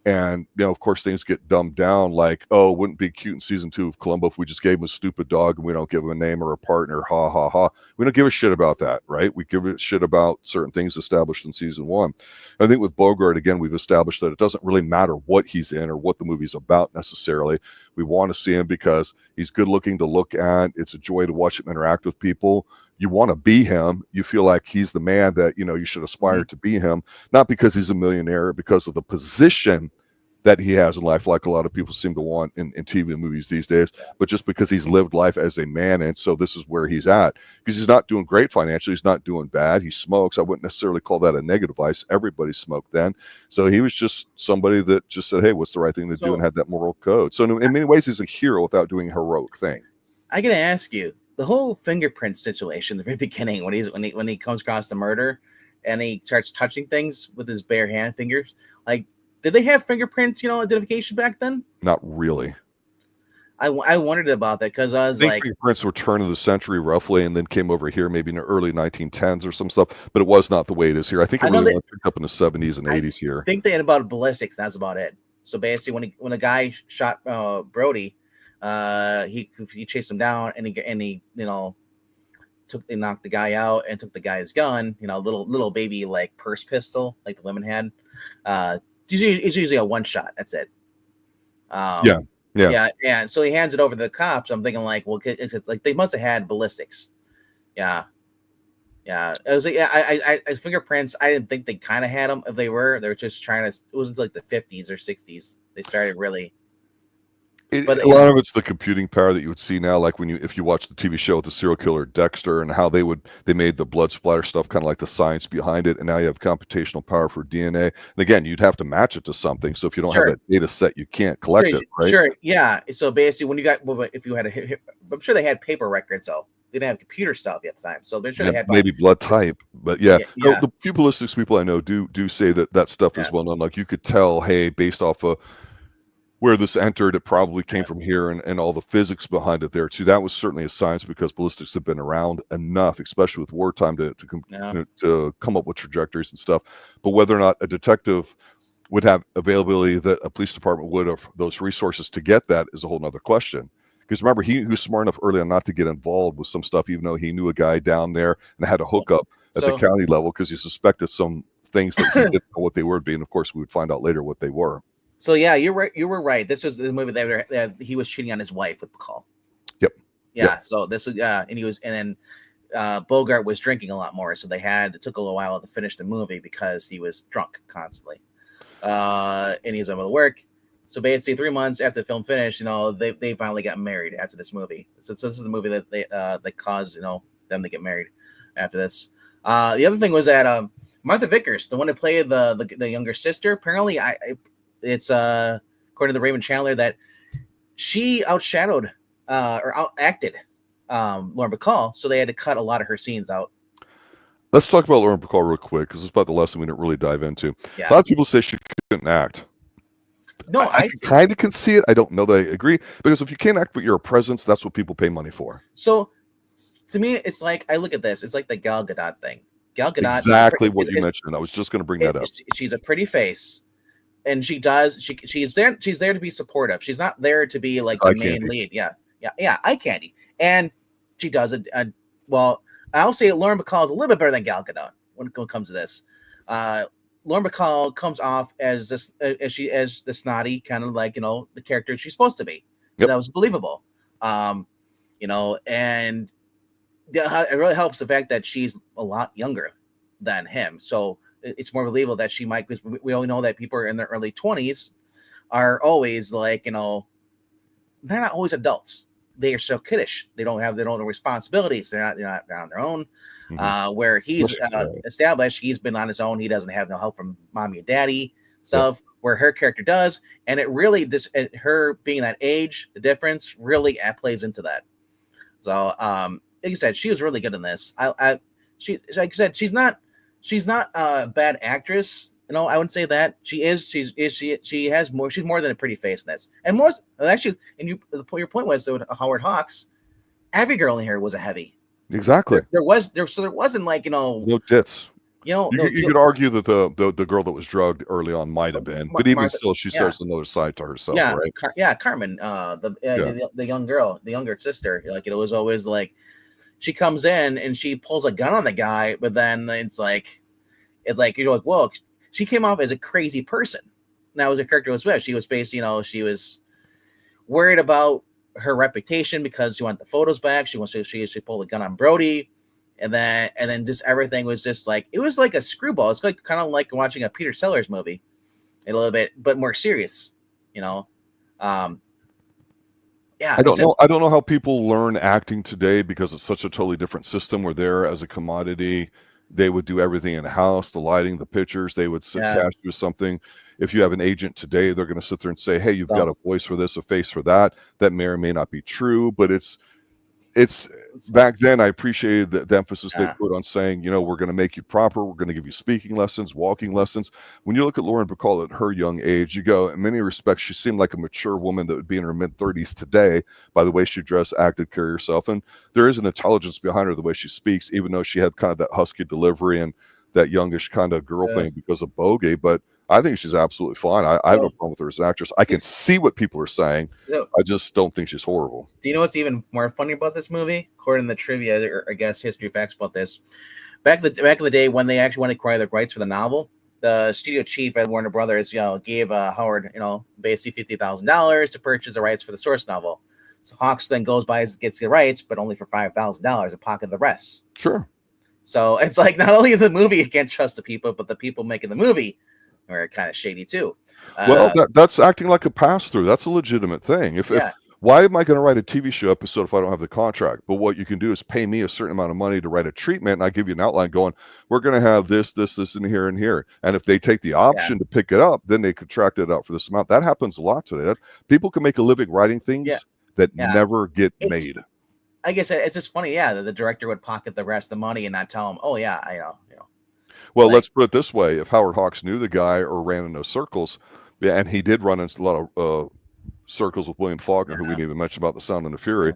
And, of course, things get dumbed down like, oh, wouldn't it be cute in season 2 of Columbo if we just gave him a stupid dog and we don't give him a name or a partner, ha, ha, ha. We don't give a shit about that, right? We give a shit about certain things established in season 1. I think with Bogart, again, we've established that it doesn't really matter what he's in or what the movie's about necessarily. We want to see him because he's good looking to look at. It's a joy to watch him interact with people. You want to be him. You feel like he's the man that, you should aspire to be him, not because he's a millionaire, because of the position that he has in life, like a lot of people seem to want in TV and movies these days, but just because he's lived life as a man. And so this is where he's at, because he's not doing great financially. He's not doing bad. He smokes. I wouldn't necessarily call that a negative vice. Everybody smoked then. So he was just somebody that just said, hey, what's the right thing to do, and had that moral code. So in many ways, he's a hero without doing a heroic thing. I got to ask you, the whole fingerprint situation, the very beginning, when he comes across the murder and he starts touching things with his bare hand fingers, like, did they have fingerprints, identification back then? Not really. I wondered about that, because I was like, fingerprints were turn of the century roughly, and then came over here maybe in the early 1910s or some stuff, but it was not the way it is here. I think it really picked up in the 70s and 80s here. I think they had about ballistics. That's about it. So basically, when a guy shot Brody, he chased him down, and he knocked the guy out and took the guy's gun, little baby like purse pistol like the women had. It's usually a one shot. That's it. Yeah. And so he hands it over to the cops. I'm thinking like, well, it's like they must have had ballistics. Yeah. It was like, I fingerprints. I didn't think they kind of had them. If they were just trying to. It wasn't like the 50s or 60s. They started really. But a lot of it's the computing power that you would see now, like if you watch the TV show with the serial killer Dexter, and how they made the blood splatter stuff kind of like the science behind it, and now you have computational power for DNA. And again, you'd have to match it to something. So if you don't have that data set, you can't collect it, right? Sure, yeah. So basically, if you had I'm sure they had paper records though. They didn't have computer stuff at the time, so they're sure they had maybe blood type. But the ballistics people I know do say that stuff is well known. Like you could tell, hey, based off of where this entered, it probably came from here, and all the physics behind it there too. That was certainly a science, because ballistics have been around enough, especially with wartime, to come up with trajectories and stuff. But whether or not a detective would have availability that a police department would have those resources to get that is a whole nother question. Because remember, he was smart enough early on not to get involved with some stuff, even though he knew a guy down there and had a hookup at the county level, because he suspected some things that he didn't know what they were being. Of course, we would find out later what they were. So yeah, you're right. You were right. This was the movie that he was cheating on his wife with Bacall. Yep. Yeah. Yep. So this was and then Bogart was drinking a lot more, so it took a little while to finish the movie because he was drunk constantly, and he was able to work. So basically, 3 months after the film finished, they finally got married after this movie. So this is the movie that that caused them to get married after this. The other thing was that Martha Vickers, the one who played the younger sister, apparently it's according to the Raymond Chandler that she outshadowed or outacted Lauren Bacall, so they had to cut a lot of her scenes out. Let's talk about Lauren Bacall real quick, because it's about the lesson we didn't really dive into. Yeah. A lot of people say she couldn't act. No, I kind of can see it. I don't know that I agree, because if you can't act but you're a presence, that's what people pay money for. So to me, it's like, I look at this, it's like the Gal Gadot thing. Gal Gadot, exactly what you mentioned. I was just going to bring that up. She's a pretty face. And she's there to be supportive. She's not there to be like the main lead. Yeah, eye candy. And she does it. Well, I'll say Lauren Bacall is a little bit better than Gal Gadot when it comes to this. Lauren Bacall comes off as the snotty kind of like the character she's supposed to be. Yep. That was believable. And it really helps the fact that she's a lot younger than him. So it's more believable that she might, because we all know that people in their early 20s are always like, they're not always adults. They are still kiddish. They don't have their own responsibilities. They're not on their own. Mm-hmm. Where he's established, he's been on his own. He doesn't have no help from mommy and daddy stuff. Yep. Where her character does, and it really her being that age, the difference really plays into that. So, like I said, she was really good in this. She like I said, she's not a bad actress. I wouldn't say that. She is. She has more. She's more than a pretty face in this. And more actually. And your point was that Howard Hawks, every girl in here was a heavy. Exactly. There wasn't like no tits. You could argue that the girl that was drugged early on might have been, but even still, she shows another side to herself. Yeah, right? Carmen, the young girl, the younger sister. Like it was always like. She comes in and she pulls a gun on the guy, but then it's like you're like, whoa, she came off as a crazy person. That was her character was with. She was basically, she was worried about her reputation because she wanted the photos back. She pulled a gun on Brody, and then just everything was just like it was like a screwball. It's like kind of like watching a Peter Sellers movie, a little bit, but more serious. You know, um, yeah. I don't know. I don't know how people learn acting today because it's such a totally different system. Where there as a commodity, they would do everything in house, the lighting, the pictures. They would cast you something. If you have an agent today, they're going to sit there and say, "Hey, you've got a voice for this, a face for that." That may or may not be true, but it's back then. I appreciated the emphasis they put on saying, we're going to make you proper. We're going to give you speaking lessons, walking lessons. When you look at Lauren Bacall at her young age, you go, in many respects, she seemed like a mature woman that would be in her mid-30s today by the way she dressed, acted, carried herself. And there is an intelligence behind her, the way she speaks, even though she had kind of that husky delivery and that youngish kind of girl thing because of Bogey. But I think she's absolutely fine. I have no problem with her as an actress. I can see what people are saying. I just don't think she's horrible. Do you know what's even more funny about this movie? According to the trivia, or I guess history facts about this, back in the day when they actually wanted to acquire the rights for the novel, the studio chief at Warner Brothers, gave Howard, basically $50,000 to purchase the rights for the source novel. So Hawks then goes by and gets the rights, but only for $5,000 and pocket the rest. Sure. So it's like not only the movie you can't trust the people, but the people making the movie are kind of shady too. Well, that's acting like a pass-through. That's a legitimate thing. If why am I going to write a TV show episode if I don't have the contract? But what you can do is pay me a certain amount of money to write a treatment, and I give you an outline going, we're going to have this, and here, and here. And if they take the option to pick it up, then they contract it out for this amount. That happens a lot today. People can make a living writing things that never get made. I guess it's just funny, that the director would pocket the rest of the money and not tell him, oh, yeah, I know. Well, let's put it this way. If Howard Hawks knew the guy or ran in those circles, and he did run into a lot of circles with William Faulkner, who we didn't even mention about The Sound and the Fury,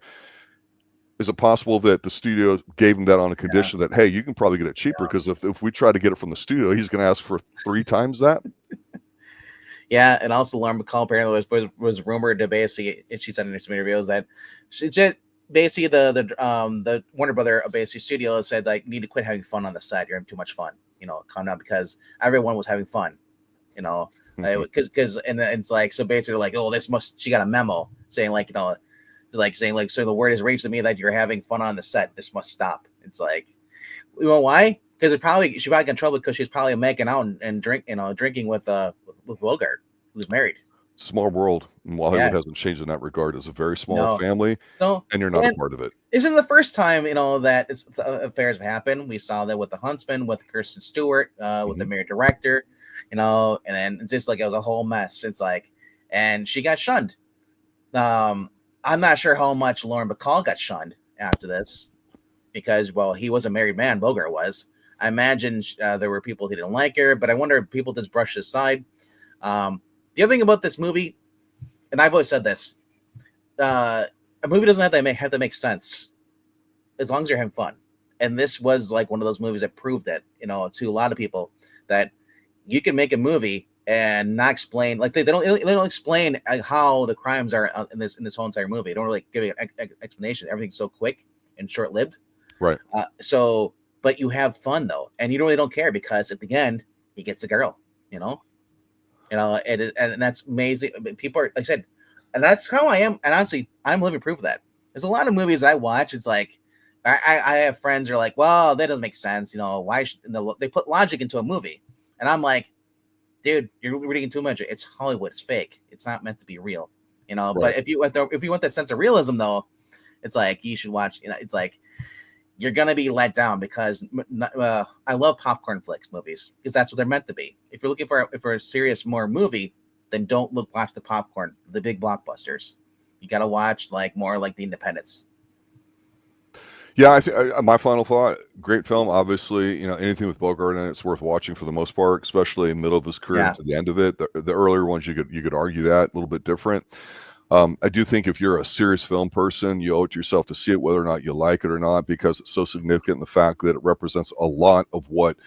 is it possible that the studio gave him that on a condition that, hey, you can probably get it cheaper because if we try to get it from the studio, he's going to ask for 3 times that? Yeah, and also Lauren Bacall apparently was rumored to basically, and she said in some interviews that she just basically the Warner Brother basically studio said like, you need to quit having fun on the set. You're having too much fun. Calm down, because everyone was having fun. Because and it's like, so basically like, oh, she got a memo saying like, so the word has reached to me that you're having fun on the set. This must stop. It's like, why? Because she probably got in trouble because she's probably making out and drinking with Bogart, who's married. Small world. And Hollywood hasn't changed in that regard. It's a very small family, and you're not a part of it. Isn't the first time that affairs have happened? We saw that with The Huntsman, with Kristen Stewart, with the married director, and then it's just like it was a whole mess. It's like, and she got shunned. I'm not sure how much Lauren Bacall got shunned after this, because he was a married man. Bogart was. I imagine there were people who didn't like her, but I wonder if people just brushed aside. The other thing about this movie, and I've always said this, a movie doesn't have to make sense as long as you're having fun. And this was like one of those movies that proved it, to a lot of people, that you can make a movie and not explain, like they don't explain how the crimes are in this whole entire movie. They don't really give you an explanation. Everything's so quick and short-lived. Right. But you have fun though, and you really don't care because at the end he gets a girl. And that's amazing. People are, like I said, and that's how I am. And honestly, I'm living proof of that. There's a lot of movies I watch. It's like, I have friends who are like, well, that doesn't make sense. Why should they put logic into a movie? And I'm like, dude, you're reading too much. It's Hollywood. It's fake. It's not meant to be real. Right. But if you want that sense of realism, though, it's like you should watch. It's like you're gonna be let down because I love popcorn flicks movies because that's what they're meant to be. If you're looking for a serious more movie, then don't watch the popcorn, the big blockbusters. You gotta watch more like the independents. Yeah, my final thought: great film. Obviously, anything with Bogart in it, it's worth watching for the most part, especially in the middle of his career to the end of it. The earlier ones, you could argue that a little bit different. I do think if you're a serious film person, you owe it to yourself to see it, whether or not you like it or not, because it's so significant in the fact that it represents a lot of what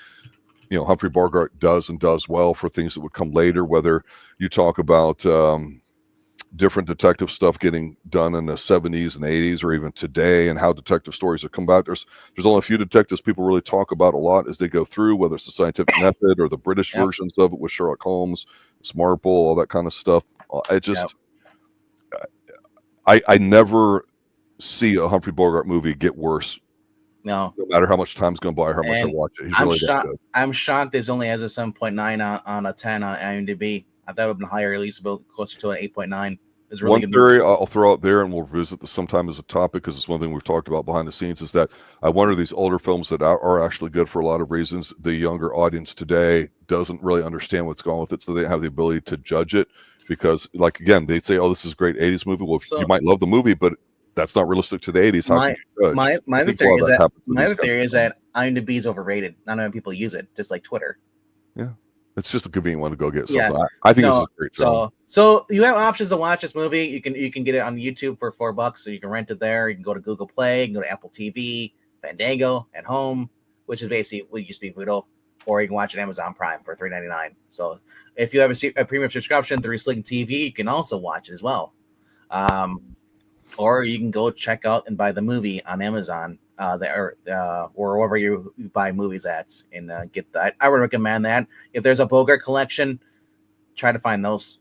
Humphrey Bogart does well for things that would come later. Whether you talk about different detective stuff getting done in the 70s and 80s, or even today, and how detective stories have come about. There's only a few detectives people really talk about a lot as they go through, whether it's the scientific method or the British versions of it with Sherlock Holmes, Marple, all that kind of stuff. I never see a Humphrey Bogart movie get worse. No matter how much time's gone by, how much I watch it. I'm shocked this only has a 7.9 on a 10 on IMDb. I thought it would have been higher, at least about closer to an 8.9. It's really One good. theory I'll throw out there, and we'll visit this sometime as a topic, because it's one thing we've talked about behind the scenes, is that I wonder these older films that are actually good for a lot of reasons, the younger audience today doesn't really understand what's going with it, so they have the ability to judge it. Because, like, again, they say, oh, this is a great 80s movie. Well, you might love the movie, but that's not realistic to the 80s. How can you judge? My other theory is that IMDb is overrated. Not enough people use it, just like Twitter. Yeah. It's just a convenient one to go get something. Yeah. I think this is a great film. So you have options to watch this movie. You can get it on YouTube for $4, so you can rent it there. You can go to Google Play, you can go to Apple TV, Fandango, at home, which is basically what used to be Vudo, or you can watch it on Amazon Prime for $3.99. So if you have a premium subscription through Sling TV, you can also watch it as well. Or you can go check out and buy the movie on Amazon, or wherever you buy movies at, and get that. I would recommend that. If there's a Bogart collection, try to find those.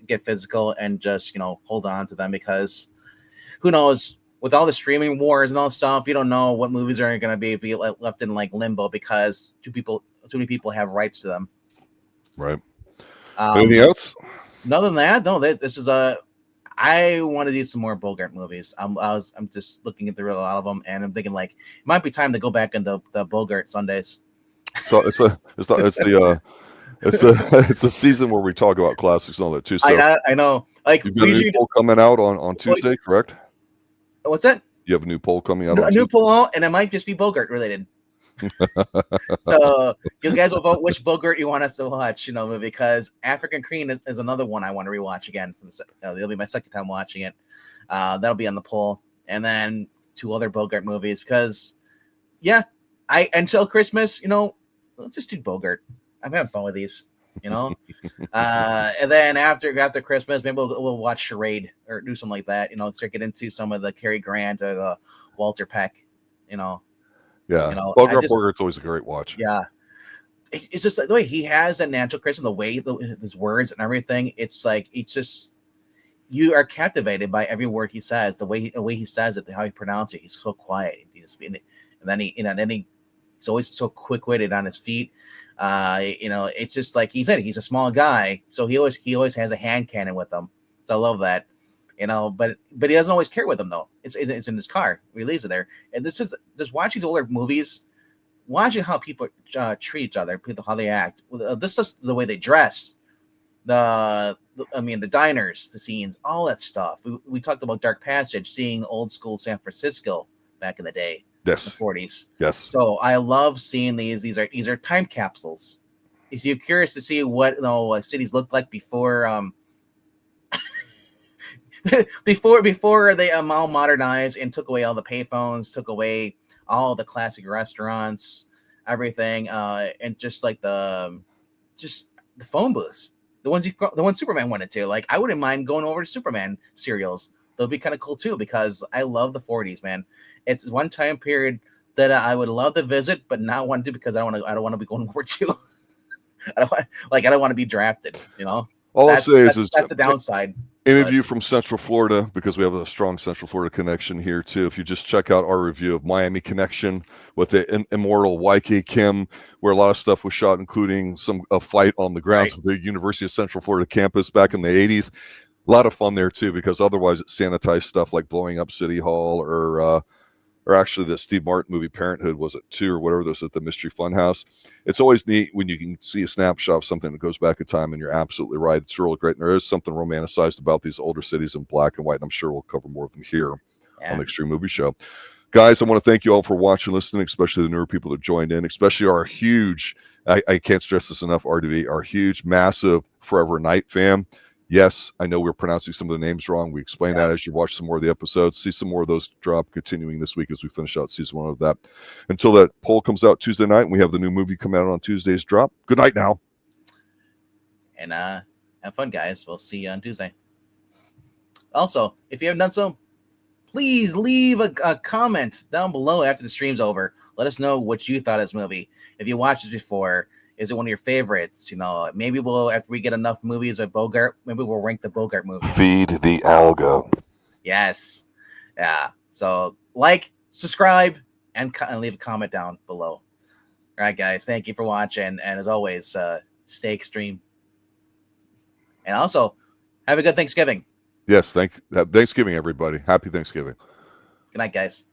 Get physical and just hold on to them, because who knows, with all the streaming wars and all stuff, you don't know what movies are going to be left in like limbo because too many people have rights to them. Right. Anything else? Other than that, no. This is I want to do some more Bogart movies. I'm just looking through a lot of them, and I'm thinking like it might be time to go back into the Bogart Sundays. So it's the season where we talk about classics and all that too. So I know. Like, you've got a new poll coming out on Tuesday, correct? What's that? You have a new poll coming out. A new poll, and it might just be Bogart related. So you guys will vote which Bogart you want us to watch, because African Queen is another one I want to rewatch again. It'll be my second time watching it. That'll be on the poll, and then 2 other Bogart movies, because until Christmas, let's just do Bogart. I'm having fun with these, and then after Christmas, maybe we'll watch Charade or do something like that. Start getting into some of the Cary Grant or the Walter Peck, Yeah, Bogart's always a great watch. Yeah, it's just like the way he has that natural charisma, the way his words and everything. It's like you are captivated by every word he says, the way he says it, how he pronounces it. He's so quiet, and then he's always so quick-witted on his feet. It's just like he said, he's a small guy, so he always has a hand cannon with him. So I love that. But he doesn't always care with them though. It's in his car. He leaves it there. And just watching these older movies, watching how people treat each other, how they act. This is the way they dress. The diners, the scenes, all that stuff. We talked about Dark Passage, seeing old school San Francisco back in the day. Yes. In the 40s. Yes. So I love seeing these. These are time capsules. If you're curious to see what cities looked like before before they all modernized and took away all the payphones, took away all the classic restaurants, everything, and just like the phone booths, the ones Superman went into. Like, I wouldn't mind going over to Superman serials. They'll be kind of cool too, because I love the 40s, man. It's one time period that I would love to visit, but not want to, because I don't want to be going over to. I don't want to be drafted. All I'll say is that's the downside. Interview from Central Florida, because we have a strong Central Florida connection here too. If you just check out our review of Miami Connection with the immortal YK Kim, where a lot of stuff was shot, including a fight on the grounds of the University of Central Florida campus back in the 80s. A lot of fun there too, because otherwise it's sanitized stuff like blowing up City Hall, or actually the Steve Martin movie Parenthood, was it 2 or whatever this at the Mystery Funhouse. It's always neat when you can see a snapshot of something that goes back in time, and you're absolutely right. It's really great. And there is something romanticized about these older cities in black and white, and I'm sure we'll cover more of them here on the Extreme Movie Show. Guys, I want to thank you all for watching, listening, especially the newer people that joined in, especially our huge, I can't stress this enough, RDV, our huge, massive Forever Night fam. Yes, I know we're pronouncing some of the names wrong. We explain that as you watch some more of the episodes. See some more of those drop continuing this week as we finish out season 1 of that. Until that poll comes out Tuesday night, and we have the new movie come out on Tuesday's drop. Good night now. And have fun, guys. We'll see you on Tuesday. Also, if you haven't done so, please leave a comment down below after the stream's over. Let us know what you thought of this movie. If you watched it before, is it one of your favorites? Maybe after we get enough movies with Bogart, maybe we'll rank the Bogart movies. Feed the algo. Yes. Yeah. So subscribe, and leave a comment down below. All right, guys. Thank you for watching. And as always, stay extreme. And also, have a good Thanksgiving. Yes, Thanksgiving, everybody. Happy Thanksgiving. Good night, guys.